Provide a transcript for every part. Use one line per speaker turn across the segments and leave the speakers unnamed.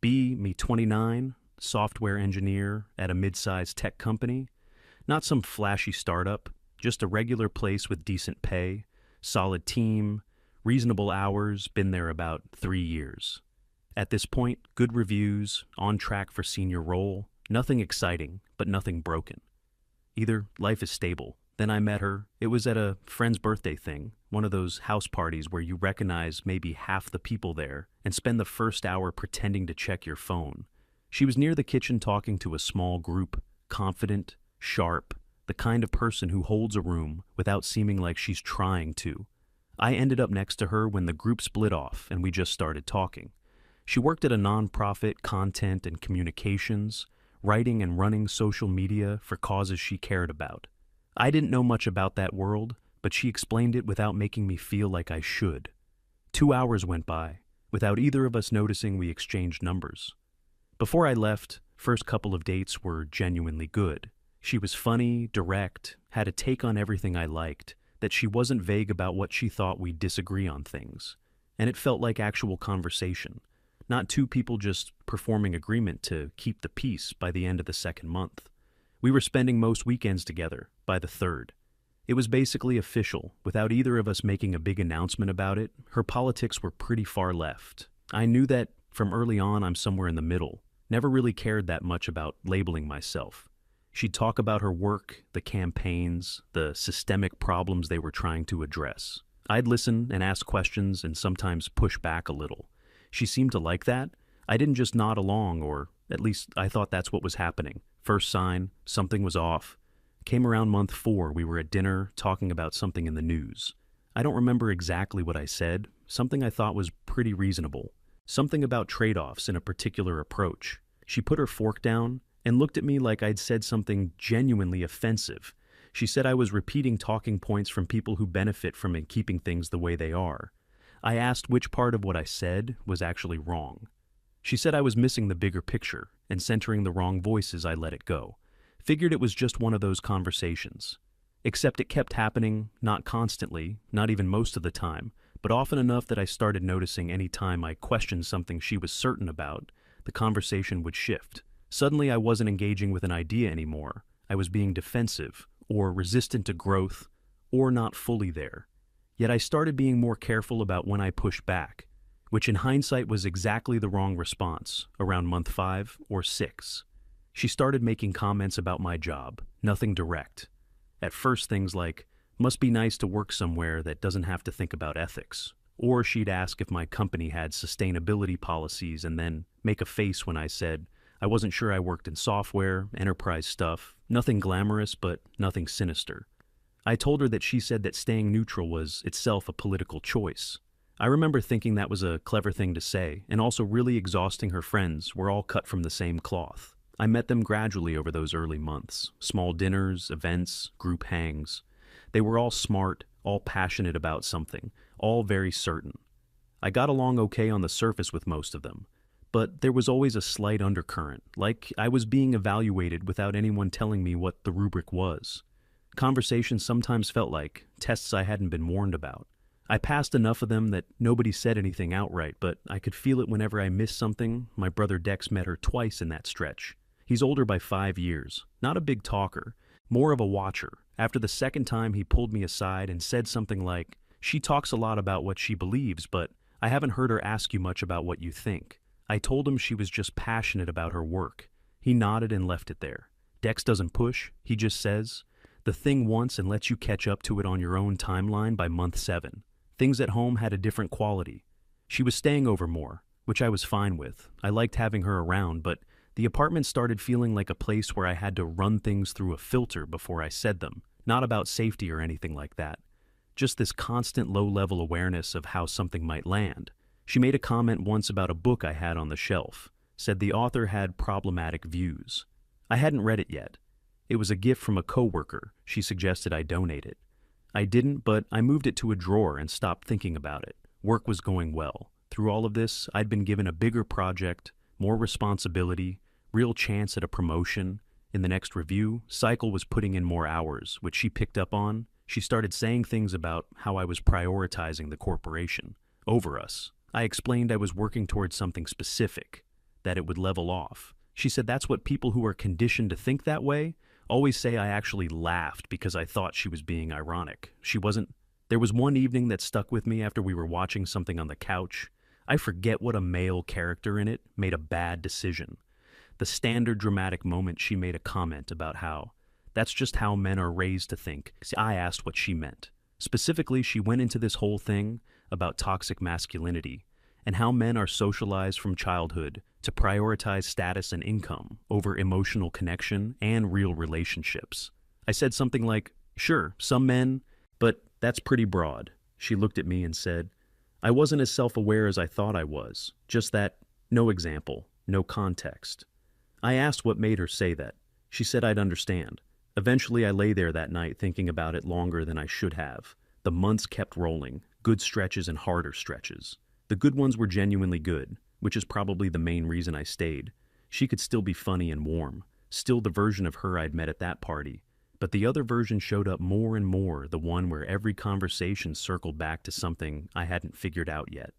B, me 29, software engineer at a mid-sized tech company. Not some flashy startup, just a regular place with decent pay, solid team, reasonable hours, been there about 3 years. At this point, good reviews, on track for senior role, nothing exciting, but nothing broken. Either life is stable. Then I met her. It was at a friend's birthday thing, one of those house parties where you recognize maybe half the people there and spend the first hour pretending to check your phone. She was near the kitchen talking to a small group, confident, sharp, the kind of person who holds a room without seeming like she's trying to. I ended up next to her when the group split off and we just started talking. She worked at a nonprofit, content and communications, writing and running social media for causes she cared about. I didn't know much about that world, but she explained it without making me feel like I should. 2 hours went by. Without either of us noticing, we exchanged numbers. Before I left, first couple of dates were genuinely good. She was funny, direct, had a take on everything I liked, that she wasn't vague about what she thought we'd disagree on things. And it felt like actual conversation, not two people just performing agreement to keep the peace by the end of the second month. We were spending most weekends together, by the third. It was basically official, without either of us making a big announcement about it. Her politics were pretty far left. I knew that from early on I'm somewhere in the middle. Never really cared that much about labeling myself. She'd talk about her work, the campaigns, the systemic problems they were trying to address. I'd listen and ask questions and sometimes push back a little. She seemed to like that. I didn't just nod along, or at least I thought that's what was happening. First sign, something was off. Came around month 4, we were at dinner talking about something in the news. I don't remember exactly what I said, something I thought was pretty reasonable. Something about trade-offs in a particular approach. She put her fork down and looked at me like I'd said something genuinely offensive. She said I was repeating talking points from people who benefit from keeping things the way they are. I asked which part of what I said was actually wrong. She said I was missing the bigger picture and centering the wrong voices. I let it go. Figured it was just one of those conversations. Except it kept happening, not constantly, not even most of the time, but often enough that I started noticing any time I questioned something she was certain about, the conversation would shift. Suddenly I wasn't engaging with an idea anymore. I was being defensive, or resistant to growth, or not fully there. Yet I started being more careful about when I pushed back, which in hindsight was exactly the wrong response, around month 5 or 6. She started making comments about my job, nothing direct. At first things like, must be nice to work somewhere that doesn't have to think about ethics. Or she'd ask if my company had sustainability policies and then make a face when I said I wasn't sure I worked in software, enterprise stuff, nothing glamorous but nothing sinister. I told her that she said that staying neutral was itself a political choice. I remember thinking that was a clever thing to say, and also really exhausting her friends. We're all cut from the same cloth. I met them gradually over those early months. Small dinners, events, group hangs. They were all smart, all passionate about something, all very certain. I got along okay on the surface with most of them, but there was always a slight undercurrent, like I was being evaluated without anyone telling me what the rubric was. Conversations sometimes felt like tests I hadn't been warned about. I passed enough of them that nobody said anything outright, but I could feel it whenever I missed something. My brother Dex met her twice in that stretch. He's older by 5 years, not a big talker, more of a watcher. After the second time, he pulled me aside and said something like, "She talks a lot about what she believes, but I haven't heard her ask you much about what you think." I told him she was just passionate about her work. He nodded and left it there. Dex doesn't push, he just says the thing once and lets you catch up to it on your own timeline by month 7. Things at home had a different quality. She was staying over more, which I was fine with. I liked having her around, but the apartment started feeling like a place where I had to run things through a filter before I said them. Not about safety or anything like that. Just this constant low-level awareness of how something might land. She made a comment once about a book I had on the shelf. Said the author had problematic views. I hadn't read it yet. It was a gift from a coworker. She suggested I donate it. I didn't, but I moved it to a drawer and stopped thinking about it. Work was going well. Through all of this, I'd been given a bigger project, more responsibility, real chance at a promotion. In the next review, Cycle was putting in more hours, which she picked up on. She started saying things about how I was prioritizing the corporation over us. I explained I was working towards something specific, that it would level off. She said that's what people who are conditioned to think that way always say. I actually laughed because I thought she was being ironic. She wasn't. There was one evening that stuck with me after we were watching something on the couch. I forget what a male character in it made a bad decision. The standard dramatic moment, she made a comment about how that's just how men are raised to think. See, I asked what she meant. Specifically, she went into this whole thing about toxic masculinity and how men are socialized from childhood to prioritize status and income over emotional connection and real relationships. I said something like, sure, some men, but that's pretty broad. She looked at me and said, I wasn't as self-aware as I thought I was. Just that, no example, no context. I asked what made her say that. She said I'd understand. Eventually, I lay there that night thinking about it longer than I should have. The months kept rolling, good stretches and harder stretches. The good ones were genuinely good, which is probably the main reason I stayed. She could still be funny and warm, still the version of her I'd met at that party. But the other version showed up more and more, the one where every conversation circled back to something I hadn't figured out yet.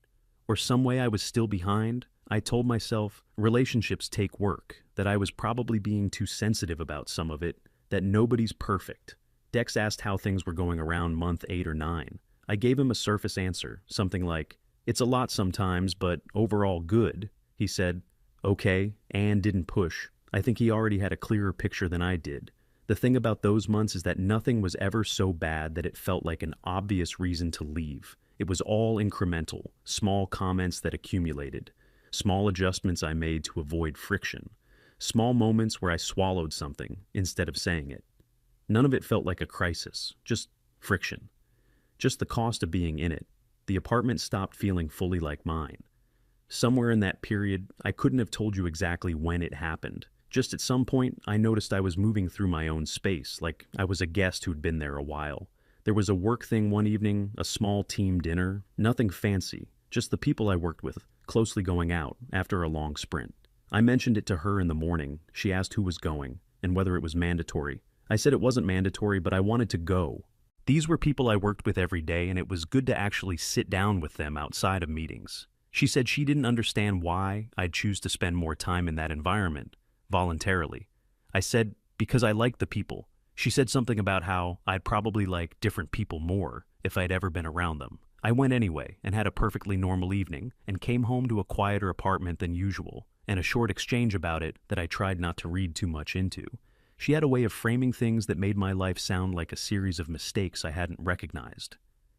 Or some way I was still behind. I told myself relationships take work, that I was probably being too sensitive about some of it, that nobody's perfect. Dex asked how things were going around month 8 or 9. I gave him a surface answer, something like, it's a lot sometimes, but overall good. He said, okay, and didn't push. I think he already had a clearer picture than I did. The thing about those months is that nothing was ever so bad that it felt like an obvious reason to leave. It was all incremental, small comments that accumulated, small adjustments I made to avoid friction, small moments where I swallowed something instead of saying it. None of it felt like a crisis, just friction. Just the cost of being in it. The apartment stopped feeling fully like mine. Somewhere in that period, I couldn't have told you exactly when it happened. Just at some point, I noticed I was moving through my own space, like I was a guest who'd been there a while. There was a work thing one evening, a small team dinner, nothing fancy, just the people I worked with, closely going out after a long sprint. I mentioned it to her in the morning. She asked who was going and whether it was mandatory. I said it wasn't mandatory, but I wanted to go. These were people I worked with every day, and it was good to actually sit down with them outside of meetings. She said she didn't understand why I'd choose to spend more time in that environment, voluntarily. I said, because I like the people. She said something about how I'd probably like different people more if I'd ever been around them. I went anyway and had a perfectly normal evening and came home to a quieter apartment than usual and a short exchange about it that I tried not to read too much into. She had a way of framing things that made my life sound like a series of mistakes I hadn't recognized.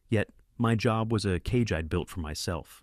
Yet, my job was a cage I'd built for myself.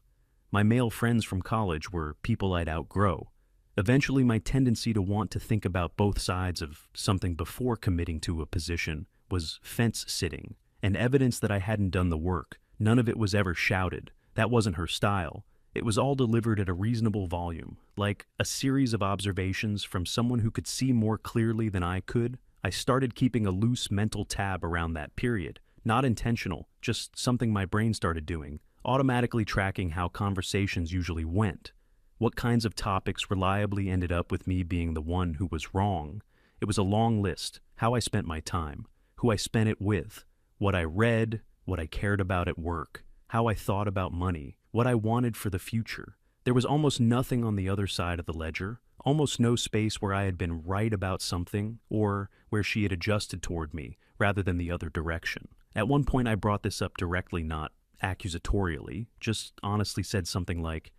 My male friends from college were people I'd outgrow. Eventually, my tendency to want to think about both sides of something before committing to a position was fence-sitting, and evidence that I hadn't done the work. None of it was ever shouted. That wasn't her style. It was all delivered at a reasonable volume, like a series of observations from someone who could see more clearly than I could. I started keeping a loose mental tab around that period. Not intentional, just something my brain started doing, automatically tracking how conversations usually went. What kinds of topics reliably ended up with me being the one who was wrong. It was a long list, how I spent my time, who I spent it with, what I read, what I cared about at work, how I thought about money, what I wanted for the future. There was almost nothing on the other side of the ledger, almost no space where I had been right about something or where she had adjusted toward me rather than the other direction. At one point I brought this up directly, not accusatorially, just honestly said something like,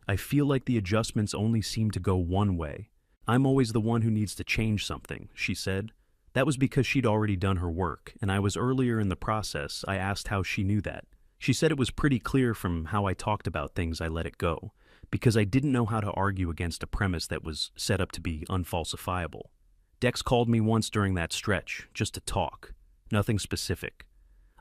I feel like the adjustments only seem to go one way. I'm always the one who needs to change something, she said. That was because she'd already done her work, and I was earlier in the process. I asked how she knew that. She said it was pretty clear from how I talked about things I let it go, because I didn't know how to argue against a premise that was set up to be unfalsifiable. Dex called me once during that stretch, just to talk. Nothing specific.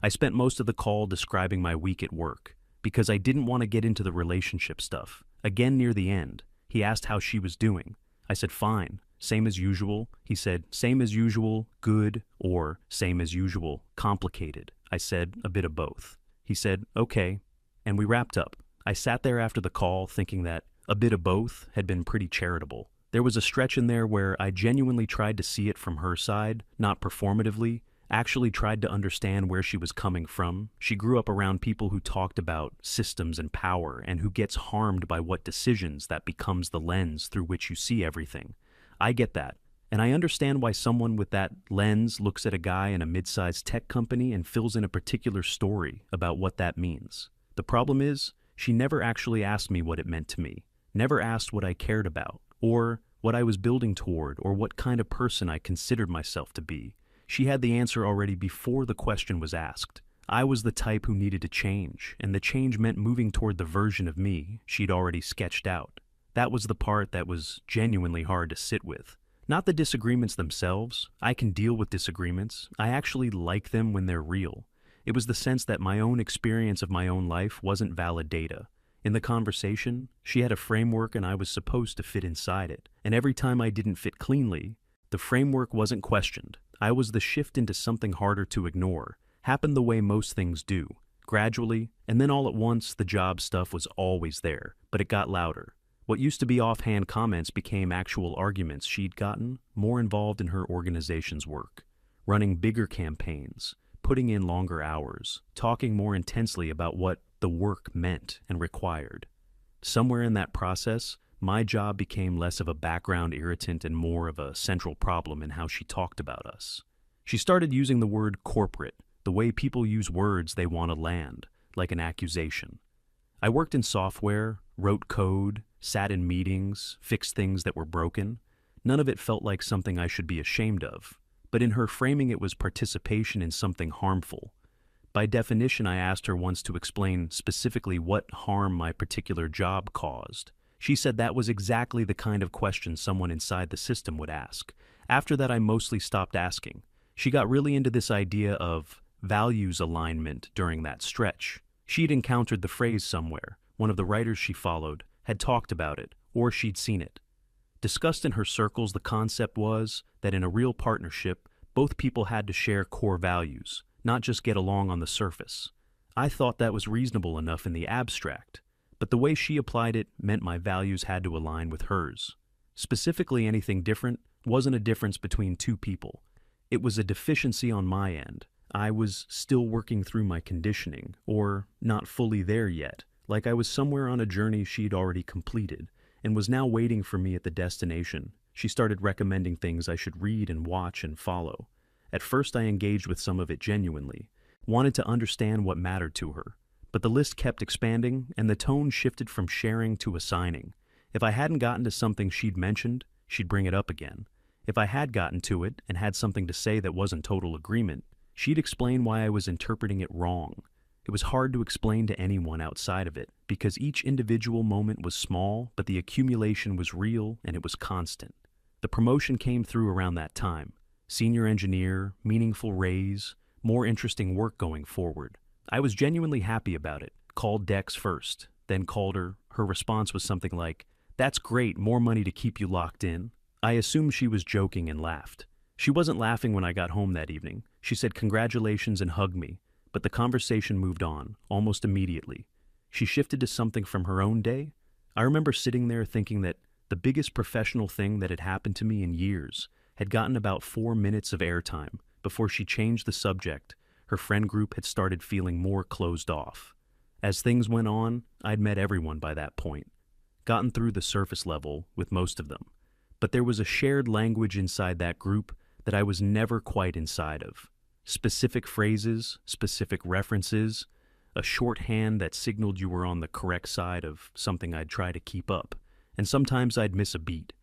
I spent most of the call describing my week at work, because I didn't want to get into the relationship stuff. Again near the end, he asked how she was doing. I said, fine. Same as usual. He said, same as usual, good, or same as usual, complicated. I said, a bit of both. He said, okay, and we wrapped up. I sat there after the call thinking that a bit of both had been pretty charitable. There was a stretch in there where I genuinely tried to see it from her side, not performatively, actually tried to understand where she was coming from. She grew up around people who talked about systems and power and who gets harmed by what decisions that becomes the lens through which you see everything. I get that. And I understand why someone with that lens looks at a guy in a mid-sized tech company and fills in a particular story about what that means. The problem is, she never actually asked me what it meant to me, never asked what I cared about, or what I was building toward, or what kind of person I considered myself to be. She had the answer already before the question was asked. I was the type who needed to change, and the change meant moving toward the version of me she'd already sketched out. That was the part that was genuinely hard to sit with. Not the disagreements themselves. I can deal with disagreements. I actually like them when they're real. It was the sense that my own experience of my own life wasn't valid data. In the conversation, she had a framework and I was supposed to fit inside it. And every time I didn't fit cleanly, the framework wasn't questioned. I was the shift into something harder to ignore. Happened the way most things do. Gradually, and then all at once, the job stuff was always there, but it got louder. What used to be offhand comments became actual arguments. She'd gotten more involved in her organization's work, running bigger campaigns, putting in longer hours, talking more intensely about what the work meant and required. Somewhere in that process, my job became less of a background irritant and more of a central problem in how she talked about us. She started using the word corporate, the way people use words they want to land, like an accusation. I worked in software, wrote code, sat in meetings, fixed things that were broken. None of it felt like something I should be ashamed of, but in her framing it was participation in something harmful. By definition, I asked her once to explain specifically what harm my particular job caused. She said that was exactly the kind of question someone inside the system would ask. After that, I mostly stopped asking. She got really into this idea of values alignment during that stretch. She'd encountered the phrase somewhere. One of the writers she followed had talked about it, or she'd seen it. Discussed in her circles, the concept was that in a real partnership, both people had to share core values, not just get along on the surface. I thought that was reasonable enough in the abstract, but the way she applied it meant my values had to align with hers. Specifically, anything different wasn't a difference between two people. It was a deficiency on my end. I was still working through my conditioning, or not fully there yet, like I was somewhere on a journey she'd already completed, and was now waiting for me at the destination. She started recommending things I should read and watch and follow. At first I engaged with some of it genuinely, wanted to understand what mattered to her. But the list kept expanding, and the tone shifted from sharing to assigning. If I hadn't gotten to something she'd mentioned, she'd bring it up again. If I had gotten to it and had something to say that wasn't total agreement, she'd explain why I was interpreting it wrong. It was hard to explain to anyone outside of it, because each individual moment was small, but the accumulation was real and it was constant. The promotion came through around that time. Senior engineer, meaningful raise, more interesting work going forward. I was genuinely happy about it. Called Dex first, then called her. Her response was something like, "That's great, more money to keep you locked in." I assumed she was joking and laughed. She wasn't laughing when I got home that evening. She said congratulations and hugged me, but the conversation moved on, almost immediately. She shifted to something from her own day. I remember sitting there thinking that the biggest professional thing that had happened to me in years had gotten about 4 minutes of airtime before she changed the subject. Her friend group had started feeling more closed off. As things went on, I'd met everyone by that point, gotten through the surface level with most of them. But there was a shared language inside that group that I was never quite inside of. Specific phrases, specific references, a shorthand that signaled you were on the correct side of something I'd try to keep up. And sometimes I'd miss a beat,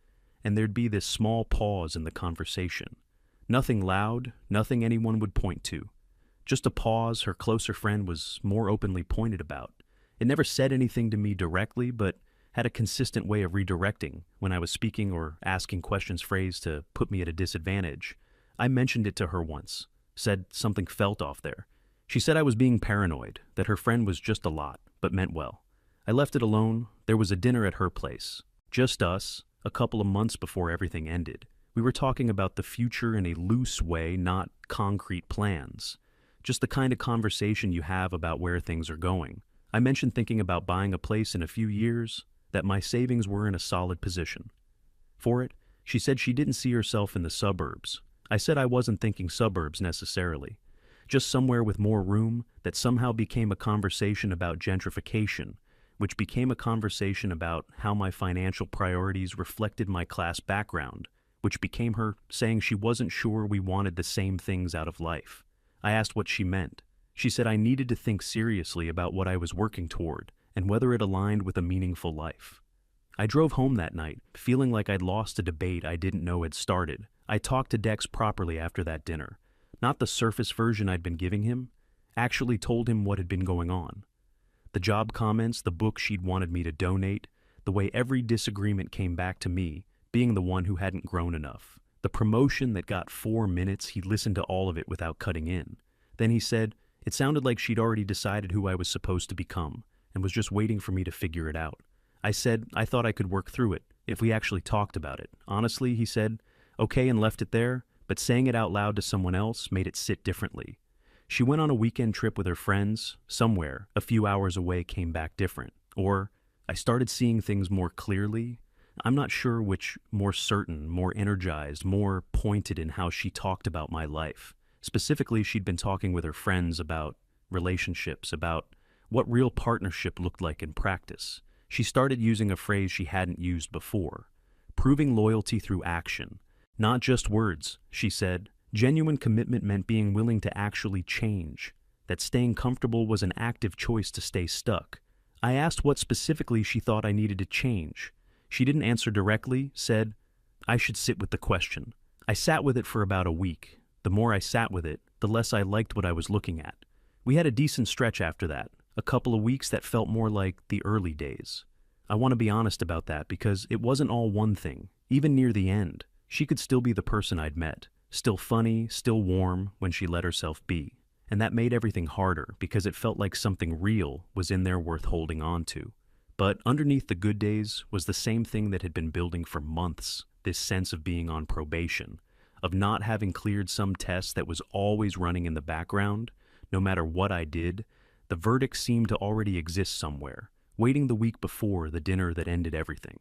and there'd be this small pause in the conversation. Nothing loud, nothing anyone would point to. Just a pause her closer friend was more openly pointed about. It never said anything to me directly, but had a consistent way of redirecting when I was speaking or asking questions phrased to put me at a disadvantage. I mentioned it to her once, said something felt off there. She said I was being paranoid, that her friend was just a lot, but meant well. I left it alone. There was a dinner at her place. Just us, a couple of months before everything ended. We were talking about the future in a loose way, not concrete plans. Just the kind of conversation you have about where things are going. I mentioned thinking about buying a place in a few years, that my savings were in a solid position. For it, she said she didn't see herself in the suburbs. I said I wasn't thinking suburbs necessarily. Just somewhere with more room that somehow became a conversation about gentrification, which became a conversation about how my financial priorities reflected my class background, which became her saying she wasn't sure we wanted the same things out of life. I asked what she meant. She said I needed to think seriously about what I was working toward and whether it aligned with a meaningful life. I drove home that night, feeling like I'd lost a debate I didn't know had started. I talked to Dex properly after that dinner. Not the surface version I'd been giving him, actually told him what had been going on. The job comments, the book she'd wanted me to donate, the way every disagreement came back to me, being the one who hadn't grown enough. The promotion that got 4 minutes, he listened to all of it without cutting in. Then he said, it sounded like she'd already decided who I was supposed to become, and was just waiting for me to figure it out. I said I thought I could work through it, if we actually talked about it. Honestly, he said, okay, and left it there, but saying it out loud to someone else made it sit differently. She went on a weekend trip with her friends, somewhere, a few hours away, came back different. Or, I started seeing things more clearly. I'm not sure which, more certain, more energized, more pointed in how she talked about my life. Specifically, she'd been talking with her friends about relationships, about what real partnership looked like in practice. She started using a phrase she hadn't used before. Proving loyalty through action. Not just words, she said. Genuine commitment meant being willing to actually change. That staying comfortable was an active choice to stay stuck. I asked what specifically she thought I needed to change. She didn't answer directly, said, I should sit with the question. I sat with it for about a week. The more I sat with it, the less I liked what I was looking at. We had a decent stretch after that, a couple of weeks that felt more like the early days. I want to be honest about that because it wasn't all one thing. Even near the end, she could still be the person I'd met, still funny, still warm when she let herself be. And that made everything harder because it felt like something real was in there worth holding on to. But underneath the good days was the same thing that had been building for months, this sense of being on probation, of not having cleared some test that was always running in the background. No matter what I did, the verdict seemed to already exist somewhere, waiting the week before the dinner that ended everything.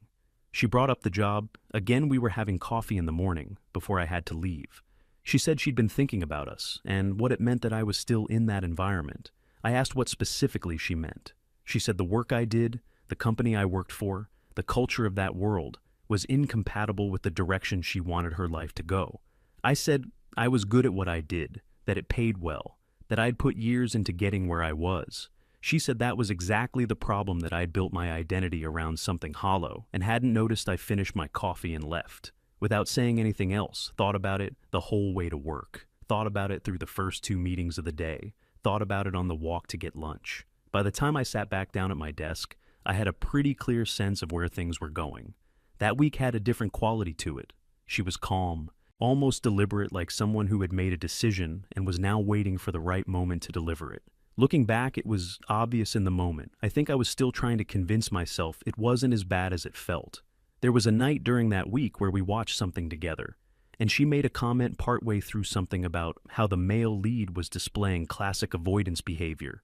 She brought up the job. Again, we were having coffee in the morning before I had to leave. She said she'd been thinking about us and what it meant that I was still in that environment. I asked what specifically she meant. She said the work I did, the company I worked for, the culture of that world was incompatible with the direction she wanted her life to go. I said I was good at what I did, that it paid well, that I'd put years into getting where I was. She said that was exactly the problem, that I'd built my identity around something hollow and hadn't noticed I finished my coffee and left. Without saying anything else, thought about it the whole way to work, thought about it through the first 2 meetings of the day, thought about it on the walk to get lunch. By the time I sat back down at my desk, I had a pretty clear sense of where things were going. That week had a different quality to it. She was calm, almost deliberate, like someone who had made a decision and was now waiting for the right moment to deliver it. Looking back, it was obvious in the moment. I think I was still trying to convince myself it wasn't as bad as it felt. There was a night during that week where we watched something together, and she made a comment partway through something about how the male lead was displaying classic avoidance behavior,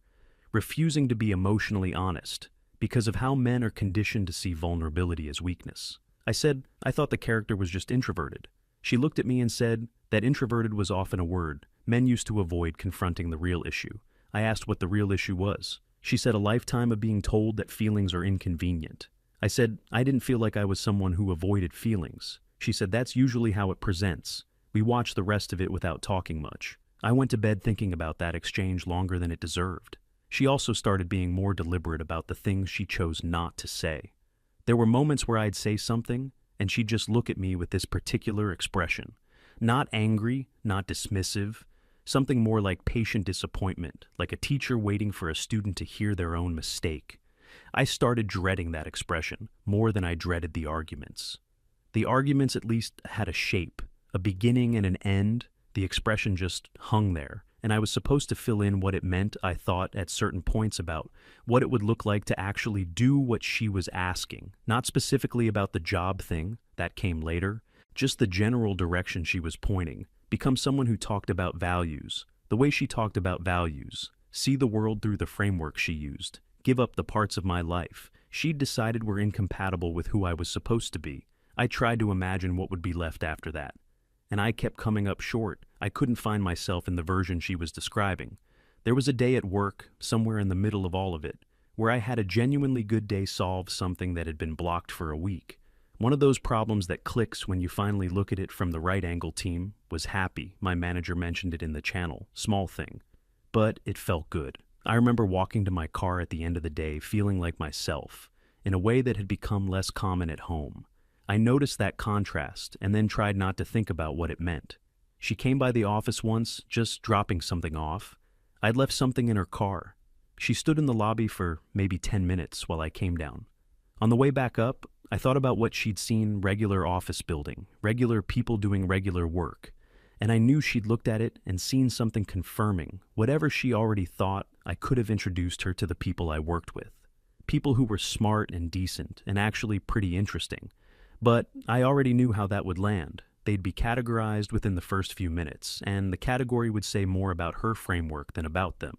refusing to be emotionally honest because of how men are conditioned to see vulnerability as weakness. I said I thought the character was just introverted. She looked at me and said that introverted was often a word men used to avoid confronting the real issue. I asked what the real issue was. She said a lifetime of being told that feelings are inconvenient. I said I didn't feel like I was someone who avoided feelings. She said that's usually how it presents. We watched the rest of it without talking much. I went to bed thinking about that exchange longer than it deserved. She also started being more deliberate about the things she chose not to say. There were moments where I'd say something, and she'd just look at me with this particular expression. Not angry, not dismissive, something more like patient disappointment, like a teacher waiting for a student to hear their own mistake. I started dreading that expression more than I dreaded the arguments. The arguments at least had a shape, a beginning and an end. The expression just hung there, and I was supposed to fill in what it meant, I thought, at certain points about what it would look like to actually do what she was asking. Not specifically about the job thing, that came later, just the general direction she was pointing. Become someone who talked about values, the way she talked about values, see the world through the framework she used, give up the parts of my life she'd decided were incompatible with who I was supposed to be. I tried to imagine what would be left after that. and I kept coming up short. I couldn't find myself in the version she was describing. There was a day at work, somewhere in the middle of all of it, where I had a genuinely good day solve something that had been blocked for a week. One of those problems that clicks when you finally look at it from the right angle. Team was happy. My manager mentioned it in the channel. Small thing. But it felt good. I remember walking to my car at the end of the day feeling like myself, in a way that had become less common at home. I noticed that contrast and then tried not to think about what it meant. She came by the office once, just dropping something off. I'd left something in her car. She stood in the lobby for maybe 10 minutes while I came down. On the way back up, I thought about what she'd seen: regular office building, regular people doing regular work. And I knew she'd looked at it and seen something confirming whatever she already thought. I could have introduced her to the people I worked with. People who were smart and decent and actually pretty interesting. But I already knew how that would land. They'd be categorized within the first few minutes, and the category would say more about her framework than about them.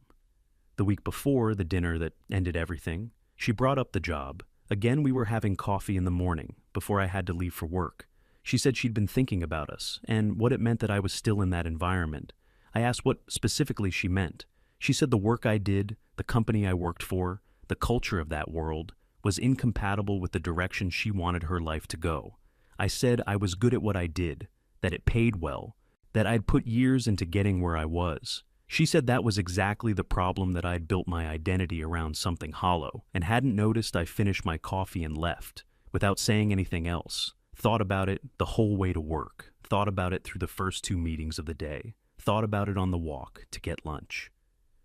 The week before, the dinner that ended everything, she brought up the job. Again, we were having coffee in the morning, before I had to leave for work. She said she'd been thinking about us, and what it meant that I was still in that environment. I asked what specifically she meant. She said the work I did, the company I worked for, the culture of that world, was incompatible with the direction she wanted her life to go. I said I was good at what I did, that it paid well, that I'd put years into getting where I was. She said that was exactly the problem, that I'd built my identity around something hollow, and hadn't noticed. I finished my coffee and left, without saying anything else. Thought about it the whole way to work, thought about it through the first 2 meetings of the day, thought about it on the walk to get lunch.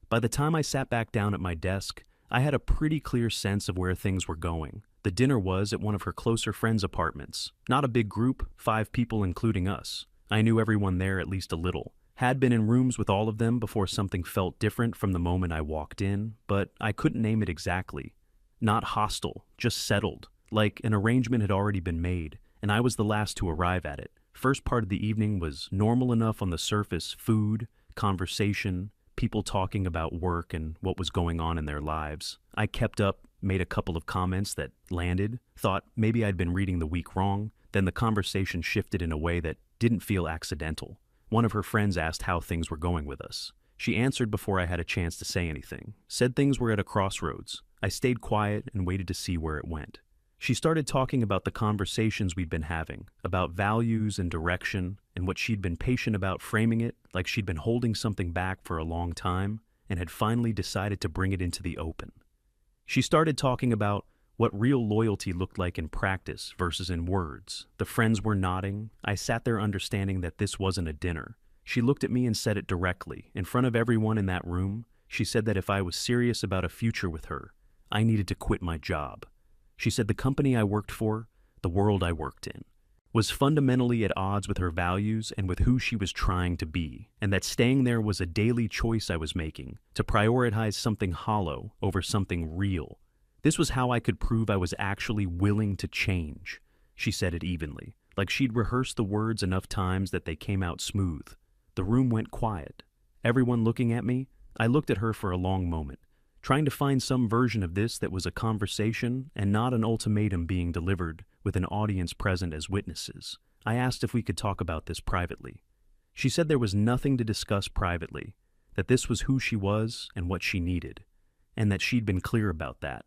By the time I sat back down at my desk, I had a pretty clear sense of where things were going. The dinner was at one of her closer friends' apartments. Not a big group, 5 people including us. I knew everyone there at least a little. Had been in rooms with all of them before something felt different from the moment I walked in, but I couldn't name it exactly. Not hostile, just settled, like an arrangement had already been made, and I was the last to arrive at it. First part of the evening was normal enough on the surface: food, conversation, people talking about work and what was going on in their lives. I kept up, made a couple of comments that landed, thought maybe I'd been reading the week wrong. Then the conversation shifted in a way that didn't feel accidental. One of her friends asked how things were going with us. She answered before I had a chance to say anything, said things were at a crossroads. I stayed quiet and waited to see where it went. She started talking about the conversations we'd been having, about values and direction, and what she'd been patient about framing it, like she'd been holding something back for a long time and had finally decided to bring it into the open. She started talking about what real loyalty looked like in practice versus in words. The friends were nodding. I sat there understanding that this wasn't a dinner. She looked at me and said it directly, in front of everyone in that room. She said that if I was serious about a future with her, I needed to quit my job. She said the company I worked for, the world I worked in, was fundamentally at odds with her values and with who she was trying to be, and that staying there was a daily choice I was making, to prioritize something hollow over something real. This was how I could prove I was actually willing to change. She said it evenly, like she'd rehearsed the words enough times that they came out smooth. The room went quiet. Everyone looking at me. I looked at her for a long moment, trying to find some version of this that was a conversation and not an ultimatum being delivered with an audience present as witnesses. I asked if we could talk about this privately. She said there was nothing to discuss privately, that this was who she was and what she needed, and that she'd been clear about that.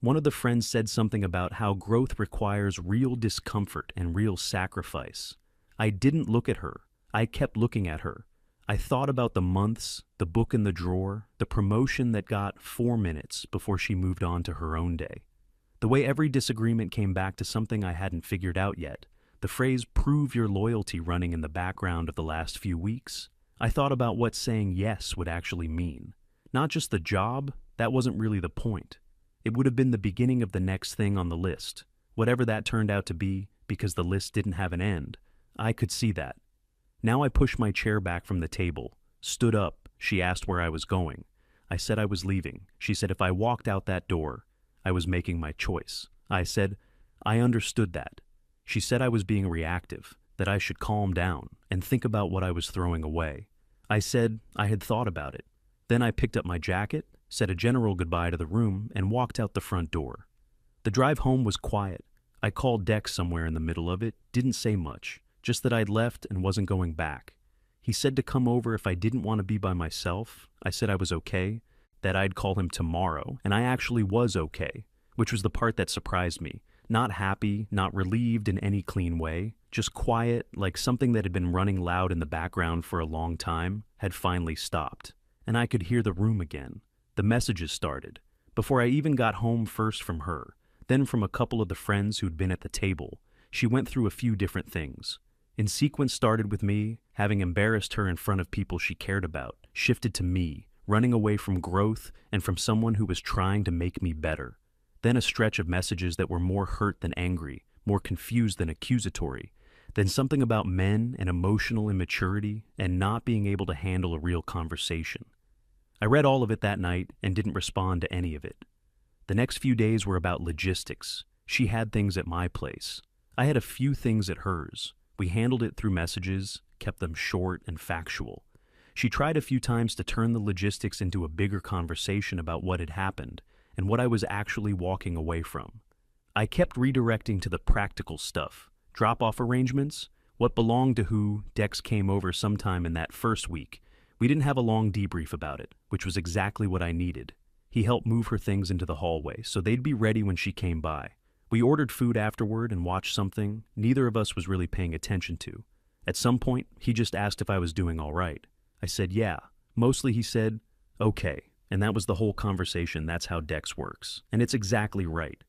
One of the friends said something about how growth requires real discomfort and real sacrifice. I didn't look at her. I kept looking at her. I thought about the months, the book in the drawer, the promotion that got 4 minutes before she moved on to her own day. The way every disagreement came back to something I hadn't figured out yet. The phrase "prove your loyalty" running in the background of the last few weeks. I thought about what saying yes would actually mean. Not just the job, that wasn't really the point. It would have been the beginning of the next thing on the list, whatever that turned out to be, because the list didn't have an end. I could see that. Now I pushed my chair back from the table, stood up. She asked where I was going. I said I was leaving. She said if I walked out that door, I was making my choice. I said I understood that. She said I was being reactive, that I should calm down and think about what I was throwing away. I said I had thought about it. Then I picked up my jacket, said a general goodbye to the room, and walked out the front door. The drive home was quiet. I called Dex somewhere in the middle of it, didn't say much, just that I'd left and wasn't going back. He said to come over if I didn't want to be by myself. I said I was okay, that I'd call him tomorrow, and I actually was okay, which was the part that surprised me. Not happy, not relieved in any clean way, just quiet, like something that had been running loud in the background for a long time had finally stopped. And I could hear the room again. The messages started, before I even got home, first from her, then from a couple of the friends who'd been at the table. She went through a few different things. In sequence started with me, having embarrassed her in front of people she cared about, shifted to me, running away from growth and from someone who was trying to make me better. Then a stretch of messages that were more hurt than angry, more confused than accusatory, then something about men and emotional immaturity and not being able to handle a real conversation. I read all of it that night and didn't respond to any of it. The next few days were about logistics. She had things at my place. I had a few things at hers. We handled it through messages, kept them short and factual. She tried a few times to turn the logistics into a bigger conversation about what had happened and what I was actually walking away from. I kept redirecting to the practical stuff, drop-off arrangements, what belonged to who. Dex came over sometime in that first week. We didn't have a long debrief about it, which was exactly what I needed. He helped move her things into the hallway, so they'd be ready when she came by. We ordered food afterward and watched something neither of us was really paying attention to. At some point, he just asked if I was doing all right. I said, yeah. Mostly he said, okay. And that was the whole conversation. That's how Dex works. And it's exactly right.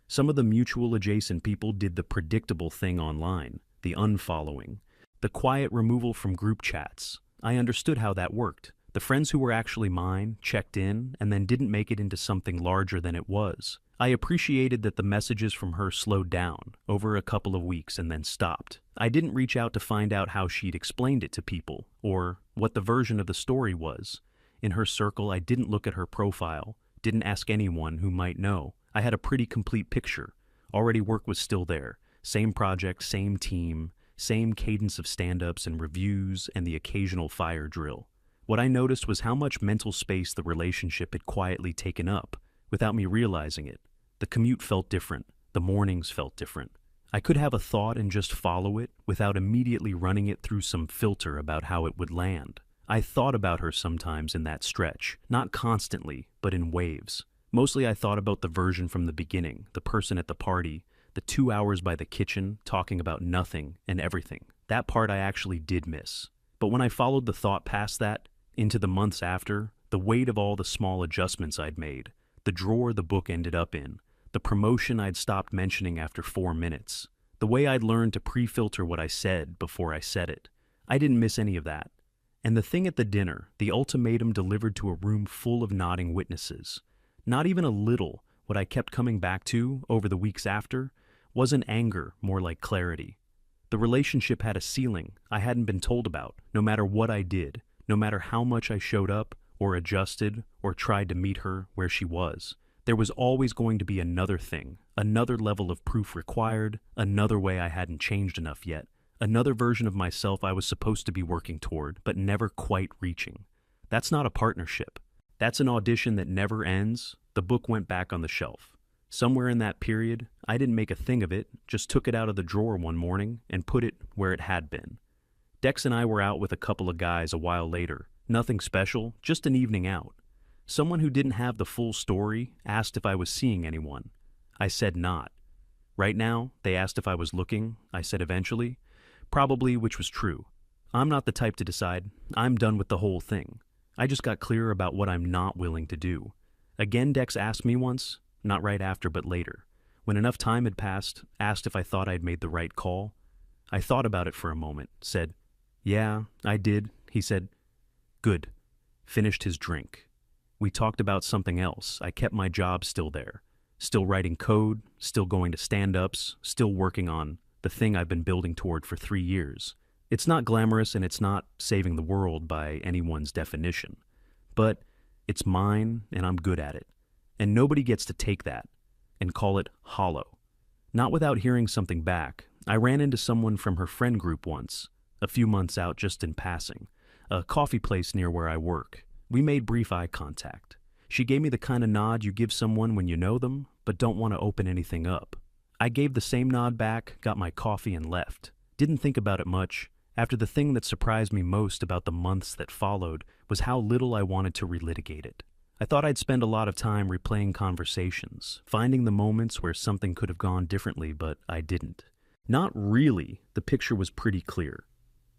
Some of the mutual adjacent people did the predictable thing online, the unfollowing, the quiet removal from group chats. I understood how that worked. The friends who were actually mine checked in and then didn't make it into something larger than it was. I appreciated that the messages from her slowed down over a couple of weeks and then stopped. I didn't reach out to find out how she'd explained it to people or what the version of the story was. In her circle, I didn't look at her profile, didn't ask anyone who might know. I had a pretty complete picture. Already work was still there. Same project, same team, same cadence of stand-ups and reviews and the occasional fire drill. What I noticed was how much mental space the relationship had quietly taken up, without me realizing it. The commute felt different. The mornings felt different. I could have a thought and just follow it without immediately running it through some filter about how it would land. I thought about her sometimes in that stretch, not constantly, but in waves. Mostly I thought about the version from the beginning, the person at the party, the 2 hours by the kitchen talking about nothing and everything. That part I actually did miss. But when I followed the thought past that, into the months after, the weight of all the small adjustments I'd made, the drawer the book ended up in, the promotion I'd stopped mentioning after 4 minutes, the way I'd learned to pre-filter what I said before I said it, I didn't miss any of that. And the thing at the dinner, the ultimatum delivered to a room full of nodding witnesses, not even a little what I kept coming back to over the weeks after, wasn't anger, more like clarity. The relationship had a ceiling I hadn't been told about, no matter what I did, no matter how much I showed up or adjusted or tried to meet her where she was. There was always going to be another thing, another level of proof required, another way I hadn't changed enough yet, another version of myself I was supposed to be working toward, but never quite reaching. That's not a partnership. That's an audition that never ends. The book went back on the shelf. Somewhere in that period, I didn't make a thing of it, just took it out of the drawer one morning and put it where it had been. Dex and I were out with a couple of guys a while later. Nothing special, just an evening out. Someone who didn't have the full story asked if I was seeing anyone. I said not. Right now, they asked if I was looking. I said eventually. Probably, which was true. I'm not the type to decide. I'm done with the whole thing. I just got clearer about what I'm not willing to do. Again, Dex asked me once, not right after but later. When enough time had passed, asked if I thought I'd made the right call. I thought about it for a moment, said, yeah, I did. He said, good. Finished his drink. We talked about something else. I kept my job still there. Still writing code, still going to stand-ups, still working on the thing I've been building toward for 3 years. It's not glamorous and it's not saving the world by anyone's definition. But it's mine and I'm good at it. And nobody gets to take that and call it hollow. Not without hearing something back. I ran into someone from her friend group once, a few months out just in passing, a coffee place near where I work. We made brief eye contact. She gave me the kind of nod you give someone when you know them, but don't want to open anything up. I gave the same nod back, got my coffee and left. Didn't think about it much. After the thing that surprised me most about the months that followed was how little I wanted to relitigate it. I thought I'd spend a lot of time replaying conversations, finding the moments where something could have gone differently, but I didn't. Not really. The picture was pretty clear.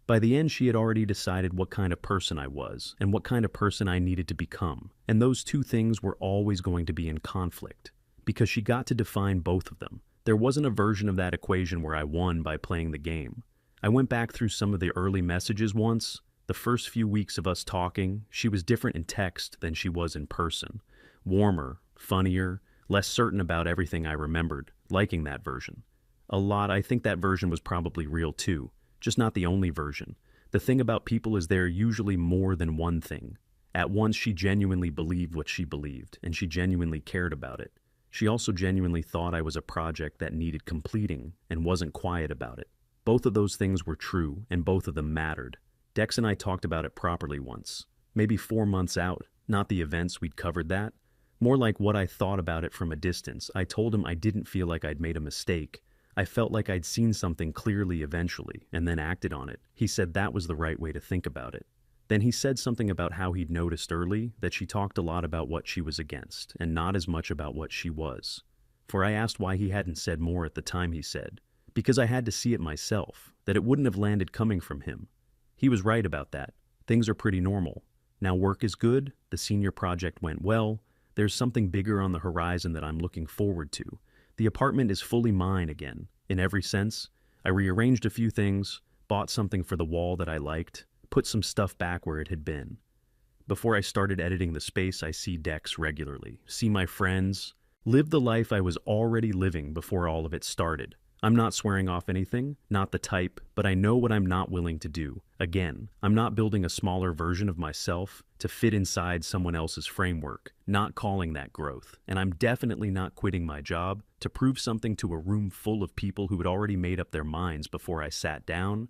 By the end, she had already decided what kind of person I was and what kind of person I needed to become, and those two things were always going to be in conflict, because she got to define both of them. There wasn't a version of that equation where I won by playing the game. I went back through some of the early messages once. The first few weeks of us talking, she was different in text than she was in person. Warmer, funnier, less certain about everything I remembered, liking that version. A lot. I think that version was probably real too, just not the only version. The thing about people is they're usually more than one thing. At once she genuinely believed what she believed, and she genuinely cared about it. She also genuinely thought I was a project that needed completing and wasn't quiet about it. Both of those things were true, and both of them mattered. Dex and I talked about it properly once. Maybe 4 months out, not the events we'd covered that. More like what I thought about it from a distance. I told him I didn't feel like I'd made a mistake. I felt like I'd seen something clearly eventually, and then acted on it. He said that was the right way to think about it. Then he said something about how he'd noticed early that she talked a lot about what she was against, and not as much about what she was. For I asked why he hadn't said more at the time, he said. Because I had to see it myself, that it wouldn't have landed coming from him. He was right about that. Things are pretty normal. Now work is good, the senior project went well, there's something bigger on the horizon that I'm looking forward to. The apartment is fully mine again, in every sense. I rearranged a few things, bought something for the wall that I liked, put some stuff back where it had been. Before I started editing the space, I see Dex regularly, see my friends, live the life I was already living before all of it started. I'm not swearing off anything, not the type, but I know what I'm not willing to do. Again, I'm not building a smaller version of myself to fit inside someone else's framework, not calling that growth. And I'm definitely not quitting my job to prove something to a room full of people who had already made up their minds before I sat down